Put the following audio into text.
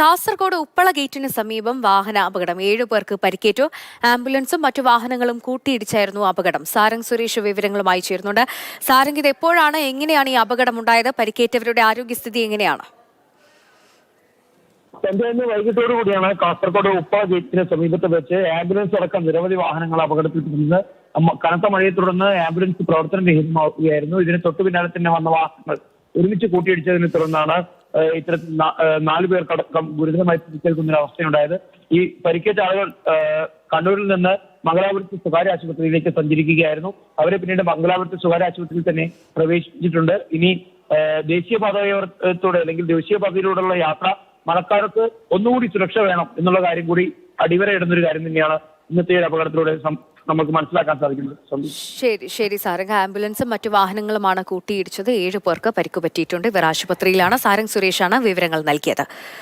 കാസർഗോഡ് ഉപ്പള ഗേറ്റിന് സമീപം വാഹന അപകടം 7 പേർക്ക് പരിക്കേറ്റു. ആംബുലൻസും മറ്റു വാഹനങ്ങളും കൂട്ടിയിടിച്ചായിരുന്നു അപകടം. സാരംഗ് സുരേഷ് വിവരങ്ങളുമായി ചേരുന്നുണ്ട്. സാരംഗ്, ഇത് എപ്പോഴാണ്, എങ്ങനെയാണ് ഈ അപകടം ഉണ്ടായത്? പരിക്കേറ്റവരുടെ ആരോഗ്യസ്ഥിതി എങ്ങനെയാണ്? ഇന്ന് വൈകിട്ടോടു കൂടിയാണ് കാസർഗോഡ് ഉപ്പള ഗേറ്റിന് സമീപത്ത് വെച്ച് ആംബുലൻസ് അടക്കം നിരവധി വാഹനങ്ങൾ അപകടത്തിൽപ്പെടുന്നത്. കനത്ത മഴയെ തുടർന്ന് ആംബുലൻസ് പ്രവർത്തനരഹിതമാവുകയായിരുന്നു. ഇതിന് തൊട്ടു പിന്നാലെ തന്നെ വന്ന വാഹനങ്ങൾ ഒരുമിച്ച് കൂട്ടിയിടിച്ചതിനെ തുടർന്നാണ് ഇത്തരത്തിൽ 4 പേർക്കടക്കം ഗുരുതരമായി പരിക്കേൽക്കുന്ന ഒരു അവസ്ഥയുണ്ടായത്. ഈ പരിക്കേറ്റ ആളുകൾ കണ്ണൂരിൽ നിന്ന് മംഗലാപുരത്ത് സ്വകാര്യ ആശുപത്രിയിലേക്ക് സഞ്ചരിക്കുകയായിരുന്നു. അവരെ പിന്നീട് മംഗലാപുരത്ത് സ്വകാര്യ ആശുപത്രിയിൽ തന്നെ പ്രവേശിപ്പിച്ചിട്ടുണ്ട്. ഇനി ദേശീയപാതയോരത്തോടെ അല്ലെങ്കിൽ ദേശീയപാതയിലൂടെയുള്ള യാത്ര മഴക്കാലത്ത് ഒന്നുകൂടി സുരക്ഷ വേണം എന്നുള്ള കാര്യം കൂടി അടിവരയിടുന്ന ഒരു കാര്യം തന്നെയാണ് ഇന്നത്തെ ഒരു അപകടത്തിലൂടെ നമുക്ക് മനസ്സിലാക്കാൻ സാധിക്കുന്നത്. ശരി സാരംഗ്, ആംബുലൻസും മറ്റു വാഹനങ്ങളുമാണ് കൂട്ടിയിടിച്ചത്. 7 പേർക്ക് പരിക്കുപറ്റിയിട്ടുണ്ട്. ഇവർ ആശുപത്രിയിലാണ്. സാരംഗ് സുരേഷാണ് വിവരങ്ങൾ നൽകിയത്.